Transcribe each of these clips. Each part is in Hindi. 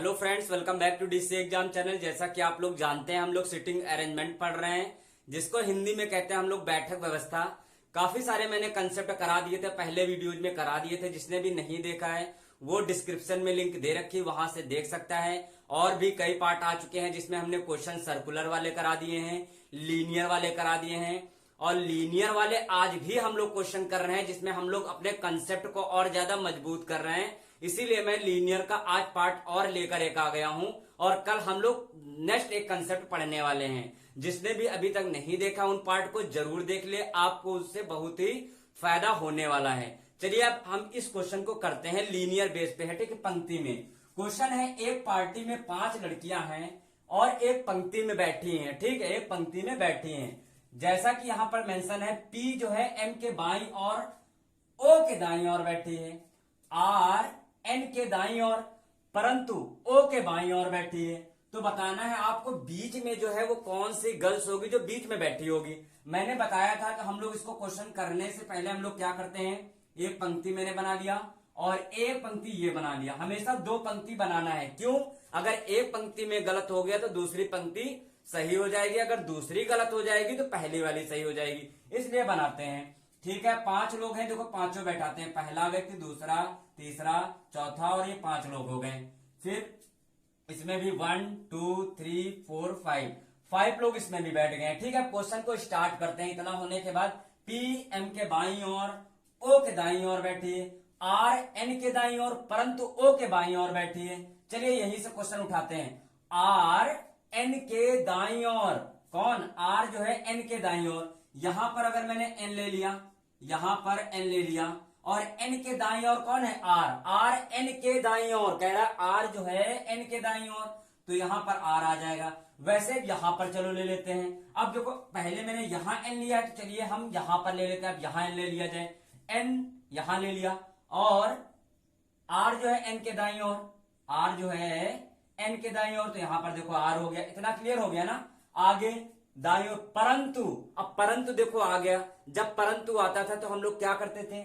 Hello friends, welcome back to DC exam channel. जैसा कि आप लोग जानते हैं, हम लोग सिटिंग अरेंजमेंट पढ़ रहे हैं, जिसको हिंदी में कहते हैं हम लोग बैठक व्यवस्था। काफी सारे मैंने कंसेप्ट करा दिए थे, पहले वीडियोज में करा दिए थे। जिसने भी नहीं देखा है वो डिस्क्रिप्शन में लिंक दे रखी, वहां से देख सकता है। और भी कई पार्ट आ चुके हैं जिसमें हमने क्वेश्चन सर्कुलर वाले करा दिए हैं, लीनियर वाले करा दिए हैं, और लीनियर वाले आज भी हम लोग क्वेश्चन कर रहे हैं, जिसमें हम लोग अपने कंसेप्ट को और ज्यादा मजबूत कर रहे हैं। इसीलिए मैं लीनियर का आज पार्ट और लेकर एक आ गया हूं, और कल हम लोग नेक्स्ट एक कंसेप्ट पढ़ने वाले हैं। जिसने भी अभी तक नहीं देखा उन पार्ट को जरूर देख ले, आपको उससे बहुत ही फायदा होने वाला है। चलिए अब हम इस क्वेश्चन को करते हैं, लीनियर बेस पे है, ठीक है। पंक्ति में क्वेश्चन है, एक पार्टी में 5 लड़कियां हैं और एक पंक्ति में बैठी हैं, ठीक है, एक पंक्ति में बैठी हैं। जैसा कि यहां पर मेंशन है, पी जो है एम के बाईं और ओ के दाईं ओर बैठी है, आर एन के दाईं ओर, परंतु ओ के बाईं ओर बैठी है। तो बताना है आपको बीच में जो है वो कौन सी गर्ल्स होगी जो बीच में बैठी होगी। मैंने बताया था कि हम लोग इसको क्वेश्चन करने से पहले हम लोग क्या करते हैं, एक पंक्ति मैंने बना लिया और एक पंक्ति ये बना लिया। हमेशा 2 पंक्ति बनाना है। क्यों? अगर एक पंक्ति में गलत हो गया तो दूसरी पंक्ति सही हो जाएगी, अगर दूसरी गलत हो जाएगी तो पहली वाली सही हो जाएगी, इसलिए बनाते हैं। ठीक है, 5 लोग हैं, देखो पांचों बैठाते हैं, पहला व्यक्ति, दूसरा, तीसरा, चौथा, और ये 5 लोग हो गए। फिर इसमें भी 1 2 3 4 5 लोग इसमें भी बैठ गए। ठीक है, क्वेश्चन को स्टार्ट करते हैं। इतना होने के बाद पी एम के बाईं ओर, ओ के दाईं ओर बैठी है, आर एन के दाईं ओर, परंतु ओ के बाईं ओर बैठी है। चलिए यहीं से क्वेश्चन उठाते हैं। आर एन के दाईं ओर, कौन? आर जो है एन के दाईं ओर। यहां पर अगर मैंने एन ले लिया, यहां पर एन ले लिया, और एन के दाईं ओर कौन है? आर। आर एन के दाईं ओर कह रहा है, आर जो है एन के दाईं ओर, तो यहां पर आर आ जाएगा। वैसे यहां पर चलो ले लेते हैं। अब देखो पहले मैंने यहां एन लिया है, तो चलिए हम यहां पर ले लेते हैं। अब यहां एन ले लिया जाए, एन यहां ले लिया, और आर जो है एन के दाईं ओर, आर जो है एन के दाईं ओर, तो यहां पर देखो आर हो गया। इतना क्लियर हो गया ना? आगे दाईं ओर, परंतु, अब परंतु देखो आ गया। जब परंतु आता था तो हम लोग क्या करते थे?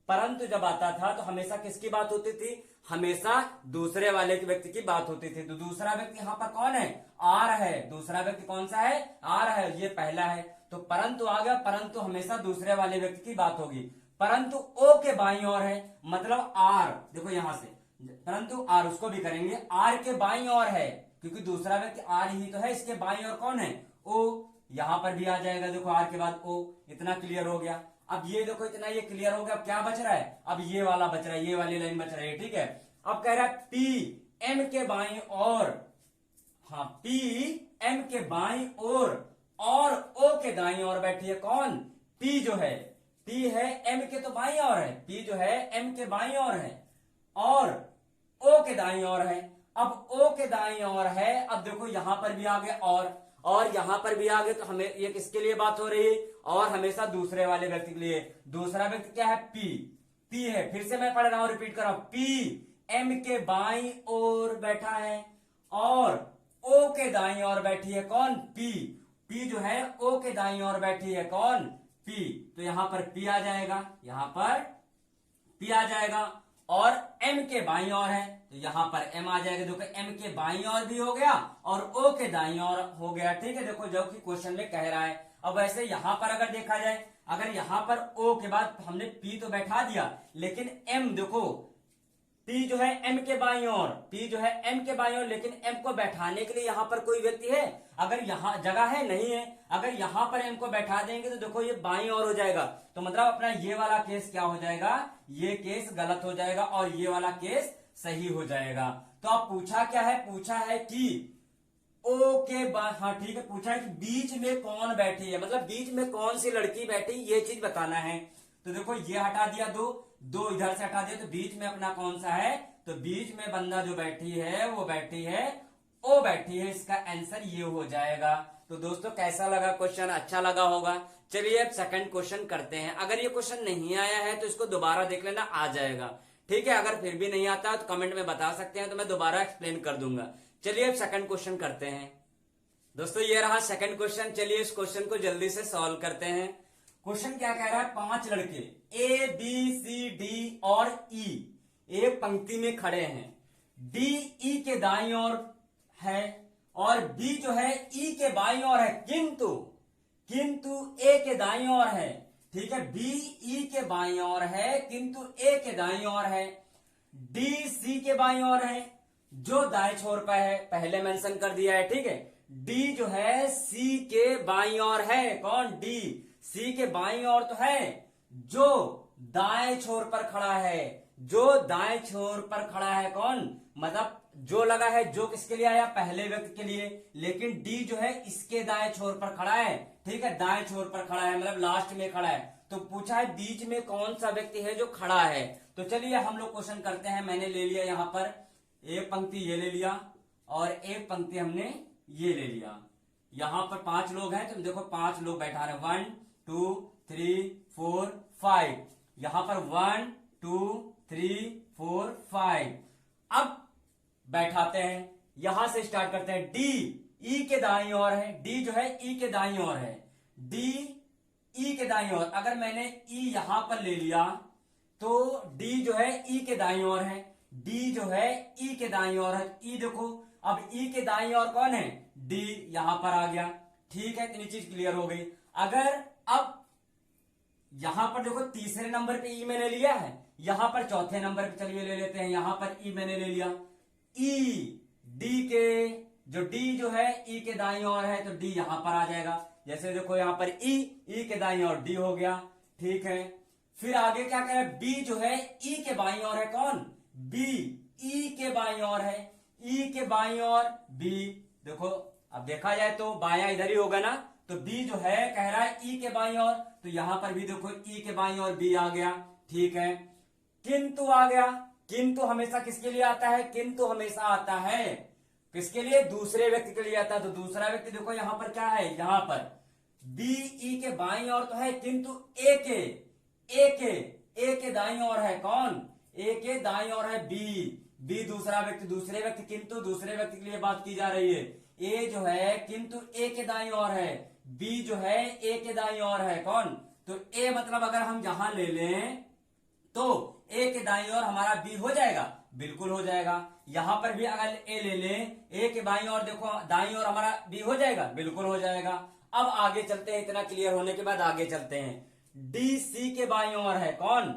परंतु जब आता था तो हमेशा किसकी बात होती थी? हमेशा दूसरे वाले व्यक्ति की बात होती थी। तो दूसरा व्यक्ति यहां पर कौन है? आर है। दूसरा व्यक्ति कौन सा है? आर है। ये पहला है, तो परंतु आ गया। परंतु हमेशा दूसरे वाले व्यक्ति की बात होगी। परंतु ओ के बाईं ओर है, मतलब आर, देखो यहां से, परंतु आर उसको भी करेंगे, आर के बाईं ओर है, क्योंकि दूसरा व्यक्ति आर ही तो है। इसके बाईं ओर कौन है? ओ। यहां पर भी आ जाएगा, देखो आर के बाद ओ। इतना क्लियर हो गया। अब ये देखो, इतना ये क्लियर हो गया। अब क्या बच रहा है? अब ये वाला बच रहा है, ये वाली लाइन बच रही है। ठीक है, अब कह रहा है पी एम के बाईं ओर, हाँ, पी एम के बाईं ओर और ओ के दाईं ओर बैठी है। कौन? पी जो है, पी है एम के तो बाईं ओर है, पी जो है एम के बाईं ओर है और ओ के दाईं ओर है। अब ओ के दाईं ओर है, अब देखो यहां पर भी आ गया और यहां पर भी आ गए, तो हमें ये किसके लिए बात हो रही है? और हमेशा दूसरे वाले व्यक्ति के लिए। दूसरा व्यक्ति क्या है? पी। पी है, फिर से मैं पढ़ रहा हूं, रिपीट कर रहा हूं, पी एम के बाईं ओर बैठा है और ओ के दाईं ओर बैठी है। कौन? पी। पी जो है ओ के दाईं ओर बैठी है। कौन? पी। तो यहां पर पी आ जाएगा, यहां पर पी आ जाएगा, और एम के बाईं ओर है तो यहां पर एम आ जाएगा। देखो एम के बाईं ओर भी हो गया और ओ के दाईं ओर हो गया। ठीक है, देखो जो कि क्वेश्चन में कह रहा है। अब वैसे यहां पर अगर देखा जाए, अगर यहां पर ओ के बाद हमने पी तो बैठा दिया, लेकिन एम देखो, पी जो है एम के बाईं ओर, पी जो है एम के बाईं ओर, लेकिन एम को बैठाने के लिए यहां पर कोई व्यक्ति है? अगर यहां जगह है, नहीं है। अगर यहां पर एम को बैठा देंगे तो देखो ये बाईं ओर हो जाएगा, तो मतलब अपना ये वाला केस क्या हो जाएगा? ये केस गलत हो जाएगा और ये वाला केस सही हो जाएगा। तो अब पूछा क्या है? पूछा है कि ओ के हाँ ठीक है, पूछा है कि बीच में कौन बैठी है, मतलब बीच में कौन सी लड़की बैठी, ये चीज बताना है। तो देखो ये हटा दिया, दो इधर से हटा दिया, तो बीच में अपना कौन सा है? तो बीच में बंदा जो बैठी है वो बैठी है ओ बैठी है। इसका आंसर ये हो जाएगा। तो दोस्तों कैसा लगा क्वेश्चन? अच्छा लगा होगा। चलिए अब सेकंड क्वेश्चन करते हैं। अगर ये क्वेश्चन नहीं आया है तो इसको दोबारा देख लेना, आ जाएगा। ठीक है, अगर फिर भी नहीं आता तो कमेंट में बता सकते हैं, तो मैं दोबारा एक्सप्लेन कर दूंगा। चलिए अब सेकंड क्वेश्चन करते हैं। दोस्तों ये रहा सेकंड क्वेश्चन। चलिए इस क्वेश्चन को जल्दी से सॉल्व करते हैं। क्वेश्चन क्या कह रहा है? 5 लड़के ए बी सी डी और ई एक पंक्ति में खड़े हैं। डी ई के दाईं ओर है और बी जो है ई के बाईं ओर है, किंतु ए के दाईं ओर है। ठीक है, बी ई के बाईं ओर है किंतु ए के दाईं ओर है। डी सी के बाईं ओर है जो दाएं छोर पर है, पहले मेंशन कर दिया है। ठीक है, डी जो है सी के बाईं ओर है। कौन? डी सी के बाईं ओर तो है, जो दाएं छोर पर खड़ा है, जो दाएं छोर पर खड़ा है। कौन? मतलब जो लगा है, जो किसके लिए आया? पहले व्यक्ति के लिए, लेकिन डी जो है इसके दाएं छोर पर खड़ा है। ठीक है, दाएं छोर पर खड़ा है मतलब लास्ट में खड़ा है। तो पूछा है बीच में कौन सा व्यक्ति है जो खड़ा है। तो चलिए हम लोग क्वेश्चन करते हैं। मैंने ले लिया यहां पर एक पंक्ति ये ले लिया और एक पंक्ति हमने ये ले लिया। यहां पर 5 लोग हैं, तो देखो 5 लोग बैठा रहे, 1 2 3 4 5। यहां पर 1 2 3 4 5। अब बैठाते हैं, यहां से स्टार्ट करते हैं। डी ई के दाईं ओर है, डी जो है ई के दाईं ओर है, डी ई के दाईं ओर। अगर मैंने ई यहां पर ले लिया तो डी जो है ई के दाईं ओर है, डी जो है ई के दाईं ओर है। ई देखो, अब ई के दाईं ओर कौन है? डी यहां पर आ गया। ठीक है, इतनी चीज क्लियर हो गई। अगर अब यहां पर देखो तीसरे नंबर पे ई मैंने लिया है, यहां पर चौथे नंबर पे चलिए ले लेते हैं। यहां पर ई मैंने ले लिया, ई डी के जो डी जो है ई के दाईं ओर है तो डी यहां पर आ जाएगा। जैसे देखो यहां पर ई के दाईं ओर डी हो गया। ठीक है, फिर आगे क्या कह रहा है? बी जो है ई के बाईं ओर है। कौन? बी ई के बाईं ओर है, ई के बाईं ओर बी। देखो अब देखा जाए तो बायां इधर ही होगा ना, तो बी जो है कह रहा है ई के बाईं ओर, तो यहां पर भी देखो ई के बाईं ओर बी आ गया। ठीक है, किंतु आ गया। किंतु हमेशा किसके लिए आता है? किंतु हमेशा आता है किसके लिए? दूसरे व्यक्ति के लिए आता है। तो दूसरा व्यक्ति देखो यहां पर क्या है? यहां पर बी ई के बाईं ओर तो है, किंतु ए के दाईं ओर है। कौन? ए के दाईं ओर है बी दूसरा व्यक्ति, दूसरे व्यक्ति, किंतु दूसरे व्यक्ति के लिए बात की जा रही है। ए जो है किंतु ए के दाईं ओर है, बी जो है ए के दाईं ओर है। कौन? तो ए मतलब अगर हम यहां ले लें तो ए के दाईं ओर हमारा बी हो जाएगा, बिल्कुल हो जाएगा। यहां पर भी अगर ए ले लें, ए के बाईं ओर देखो दाईं ओर हमारा बी हो जाएगा, बिल्कुल हो जाएगा। अब आगे चलते हैं, इतना क्लियर होने के बाद आगे चलते हैं। डी सी के बाईं ओर है। कौन?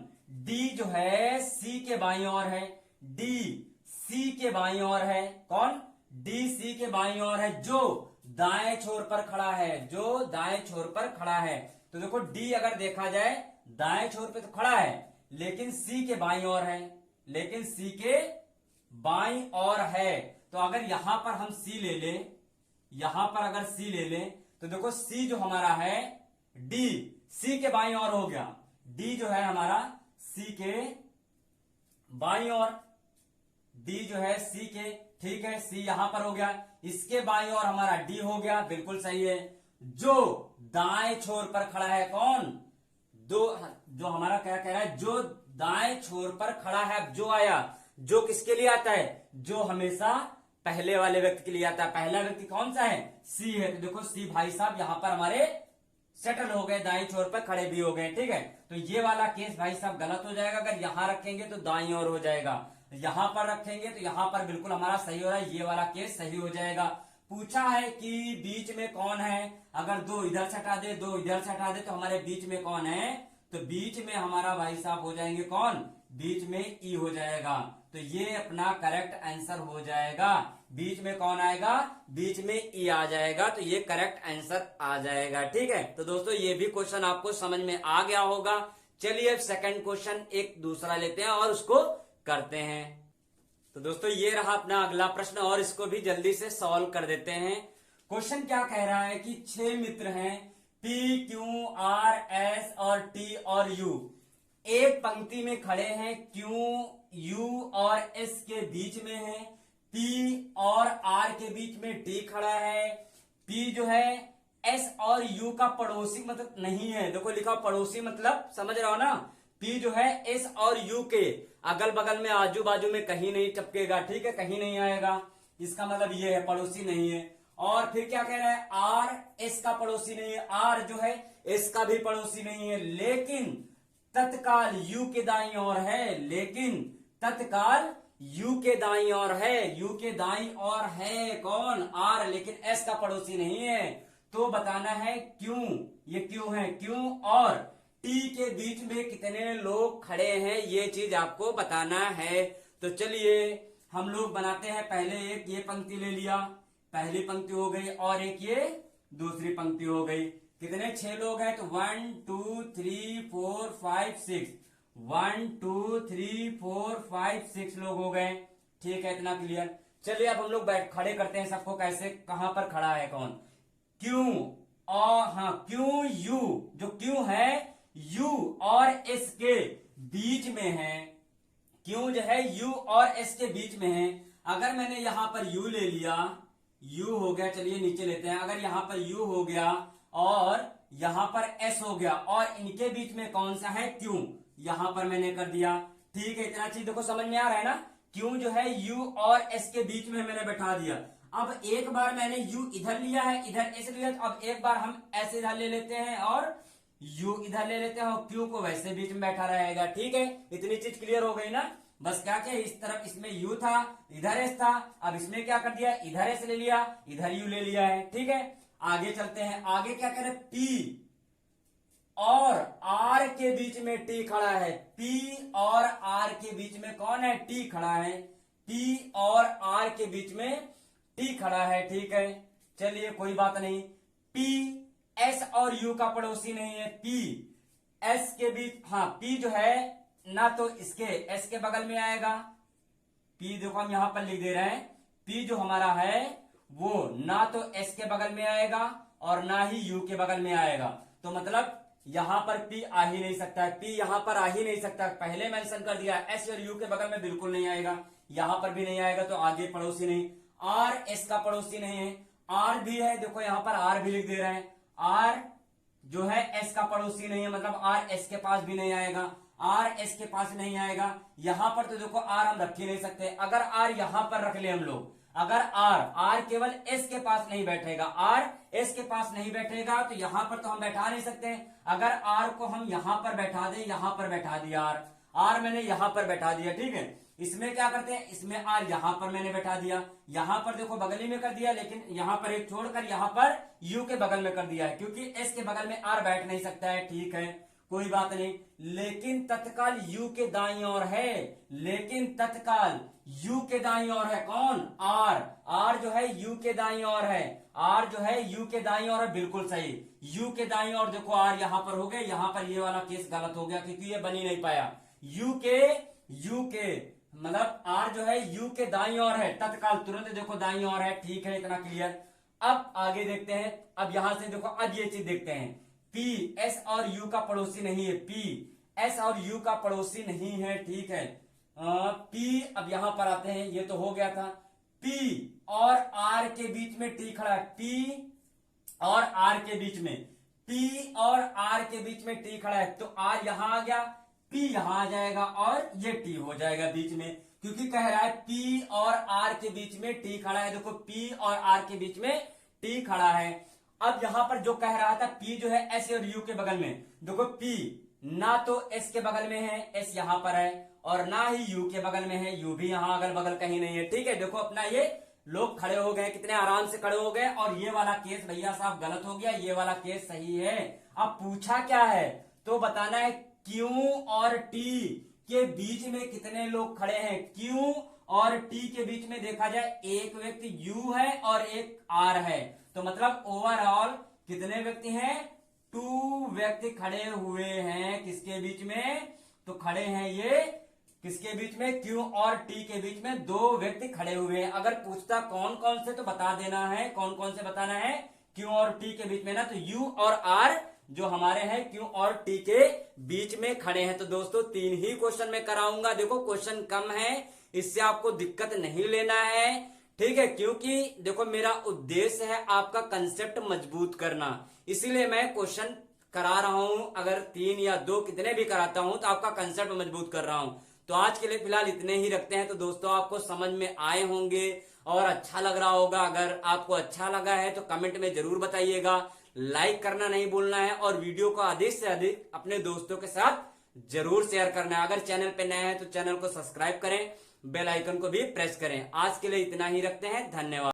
डी जो है सी के बाईं ओर है, डी सी के बाईं ओर है। कौन? डी सी के बाईं ओर है, जो दाएं छोर पर खड़ा है, जो दाएं छोर पर खड़ा है। तो देखो डी अगर देखा जाए दाएं छोर पे तो खड़ा है, लेकिन सी के बाईं ओर है, लेकिन सी के बाईं ओर है। तो अगर यहां पर हम सी ले लें, यहां पर अगर सी ले लें तो देखो सी जो हमारा है डी सी के बाईं ओर हो गया, डी जो है हमारा सी के बाईं ओर, डी जो है सी के, ठीक है, सी यहां पर हो गया, इसके बाईं ओर हमारा डी हो गया, बिल्कुल सही है। जो दाएं छोर पर खड़ा है, कौन? जो हमारा क्या कह रहा है? जो दाएं छोर पर खड़ा है। जो आया, जो किसके लिए आता है? जो हमेशा पहले वाले व्यक्ति के लिए आता है। पहला व्यक्ति कौन सा है? सी है। तो देखो सी भाई साहब यहां पर हमारे सेटल हो गए, दाईं छोर पर खड़े भी हो गए। ठीक है, तो ये वाला केस भाई साहब गलत हो जाएगा। अगर यहां रखेंगे तो दाईं ओर हो जाएगा, यहां पर रखेंगे तो यहां पर बिल्कुल हमारा सही हो रहा है, ये वाला केस सही हो जाएगा। पूछा है कि बीच में कौन है? अगर दो इधर से हटा दे, दो इधर से हटा दे, तो हमारे बीच में कौन है? तो बीच में हमारा भाई साहब हो जाएंगे कौन? बीच में ई हो जाएगा। तो ये अपना करेक्ट आंसर हो जाएगा। बीच में कौन आएगा? बीच में ई आ जाएगा, तो ये करेक्ट आंसर आ जाएगा। ठीक है, तो दोस्तों ये भी क्वेश्चन आपको समझ में आ गया होगा। चलिए अब सेकंड क्वेश्चन एक दूसरा लेते हैं और उसको करते हैं। तो दोस्तों ये रहा अपना अगला प्रश्न और इसको भी जल्दी से सॉल्व कर देते हैं। क्वेश्चन क्या कह रहा है कि 6 मित्र हैं, P, Q, R, S और T और U एक पंक्ति में खड़े हैं। Q, U और S के बीच में है, P और R के बीच में T खड़ा है। P जो है S और U का पड़ोसी मतलब नहीं है। देखो लिखा पड़ोसी मतलब समझ रहा हो ना? P जो है S और U के अगल बगल में आजू बाजू में कहीं नहीं टपकेगा। ठीक है, कहीं नहीं आएगा, इसका मतलब ये है पड़ोसी नहीं है। और फिर क्या कह रहा है? R S का पड़ोसी नहीं है, R जो है S का भी पड़ोसी नहीं है, लेकिन तत्काल U के दाईं ओर है, लेकिन तत्काल यू के दाई और है, यू के दाई और है कौन, आर, लेकिन एस का पड़ोसी नहीं है। तो बताना है क्यों, ये क्यों है, क्यों और टी के बीच में कितने लोग खड़े हैं, ये चीज आपको बताना है। तो चलिए हम लोग बनाते हैं। पहले एक ये पंक्ति ले लिया, पहली पंक्ति हो गई, और एक ये दूसरी पंक्ति हो गई। कितने 6 लोग हैं, तो 1 2 3 4 5 6, 1 2 3 4 5 6 लोग हो गए। ठीक है, इतना क्लियर। चलिए अब हम लोग बैठ खड़े करते हैं सबको, कैसे, कहां पर खड़ा है कौन, क्यों और, हाँ क्यों यू, जो क्यों है यू और एस के बीच में है, क्यों जो है यू और एस के बीच में है। अगर मैंने यहां पर यू ले लिया, यू हो गया, चलिए नीचे लेते हैं। अगर यहां पर यू हो गया और यहां पर एस हो गया और इनके बीच में कौन सा है, क्यों, यहां पर मैंने कर दिया। ठीक है, इतना चीज देखो समझ में आ रहा है ना। क्यों जो है यू और एस के बीच में मैंने बैठा दिया। अब एक बार मैंने यू इधर लिया है, इधर एस लिया, तो अब एक बार हम एस इधर ले लेते हैं और यू इधर ले लेते हैं और क्यू को वैसे बीच में बैठा रहेगा। ठीक है, इतनी चीज क्लियर हो गई ना। बस क्या क्या, इस तरफ इसमें यू था, इधर एस था, अब इसमें क्या कर दिया, इधर एस ले लिया, इधर यू ले लिया है। ठीक है, आगे चलते हैं। आगे क्या करें, पी और आर के बीच में टी खड़ा है, पी और आर के बीच में कौन है, टी खड़ा है, पी और आर के बीच में टी खड़ा है। ठीक है, चलिए कोई बात नहीं। पी एस और यू का पड़ोसी नहीं है, पी एस के बीच, हाँ पी जो है ना तो इसके एस के बगल में आएगा, पी देखो हम यहां पर लिख दे रहे हैं, पी जो हमारा है वो ना तो एस के बगल में आएगा और ना ही यू के बगल में आएगा। तो मतलब यहां पर पी आ ही नहीं सकता है, पी यहां पर आ ही नहीं सकता। पहले मेंशन कर दिया, एस और यू के बगल में बिल्कुल नहीं आएगा, यहां पर भी नहीं आएगा, तो आगे पड़ोसी नहीं। आर एस का पड़ोसी नहीं है, आर भी है, देखो यहां पर आर भी लिख दे रहे हैं, आर जो है एस का पड़ोसी नहीं है, मतलब आर एस के पास भी नहीं आएगा, आर एस के पास नहीं आएगा। यहां पर तो देखो आर हम रख ही नहीं सकते। अगर आर यहां पर रख ले हम लोग, अगर आर केवल एस के पास नहीं बैठेगा, आर एस के पास नहीं बैठेगा, तो यहां पर तो हम बैठा नहीं सकते। अगर आर को हम यहां पर बैठा दें, यहां पर बैठा दिया, आर मैंने यहां पर बैठा दिया। ठीक है, इसमें क्या करते हैं, इसमें आर यहां पर मैंने बैठा दिया, यहां पर देखो बगल ही में कर दिया, लेकिन यहां पर एक छोड़कर यहां पर यू के बगल में कर दिया है, क्योंकि एस के बगल में आर बैठ नहीं सकता है। ठीक है, कोई बात नहीं। लेकिन तत्काल यू के दाईं ओर है, लेकिन तत्काल यू के दाईं ओर है कौन, आर, आर जो है यू के दाईं ओर है, आर जो है यू के दाईं ओर है, बिल्कुल सही। यू के दाईं ओर देखो आर यहां पर हो गया, यहां पर ये वाला केस गलत हो गया क्योंकि ये बन ही नहीं पाया। यू के मतलब आर जो है यू के दाईं ओर है, तत्काल तुरंत देखो दाईं ओर है। ठीक है, इतना क्लियर। अब आगे देखते हैं। अब यहां से देखो, अब ये चीज देखते हैं, पी एस और यू का पड़ोसी नहीं है, पी एस और यू का पड़ोसी नहीं है। ठीक है, पी, अब यहां पर आते हैं, ये तो हो गया था। पी और आर के बीच में टी खड़ा है, पी और आर के बीच में, पी और आर के बीच में टी खड़ा है, तो आर यहां आ गया, पी यहां आ जाएगा और ये टी हो जाएगा बीच में, क्योंकि कह रहा है पी और आर के बीच में टी खड़ा है। देखो पी और आर के बीच में टी खड़ा है। अब यहां पर जो कह रहा था, पी जो है एस और यू के बगल में, देखो पी ना तो एस के बगल में है, एस यहां पर है, और ना ही यू के बगल में है, यू भी यहां अगल बगल कहीं नहीं है। ठीक है, देखो अपना ये लोग खड़े हो गए, कितने आराम से खड़े हो गए, और ये वाला केस भैया साहब गलत हो गया, ये वाला केस सही है। अब पूछा क्या है, तो बताना है क्यू और टी के बीच में कितने लोग खड़े हैं। क्यू और टी के बीच में देखा जाए, एक व्यक्ति यू है और एक आर है, तो मतलब ओवरऑल कितने व्यक्ति हैं, 2 व्यक्ति खड़े हुए हैं। किसके बीच में, तो खड़े हैं ये किसके बीच में, क्यू और टी के बीच में 2 व्यक्ति खड़े हुए हैं। अगर पूछता कौन कौन से, तो बता देना है कौन कौन से बताना है, क्यू और टी के बीच में ना, तो यू और आर जो हमारे हैं क्यू और टी के बीच में खड़े हैं। तो दोस्तों 3 ही क्वेश्चन में कराऊंगा, देखो क्वेश्चन कम है, इससे आपको दिक्कत नहीं लेना है। ठीक है, क्योंकि देखो मेरा उद्देश्य है आपका कंसेप्ट मजबूत करना, इसीलिए मैं क्वेश्चन करा रहा हूं। अगर 3 या 2 कितने भी कराता हूं तो आपका कंसेप्ट मजबूत कर रहा हूं। तो आज के लिए फिलहाल इतने ही रखते हैं। तो दोस्तों आपको समझ में आए होंगे और अच्छा लग रहा होगा। अगर आपको अच्छा लगा है तो कमेंट में जरूर बताइएगा, लाइक करना नहीं भूलना है, और वीडियो को अधिक से अधिक अपने दोस्तों के साथ जरूर शेयर करना है। अगर चैनल पे नए हैं तो चैनल को सब्सक्राइब करें बेल आइकन को भी प्रेस करें। आज के लिए इतना ही रखते हैं, धन्यवाद।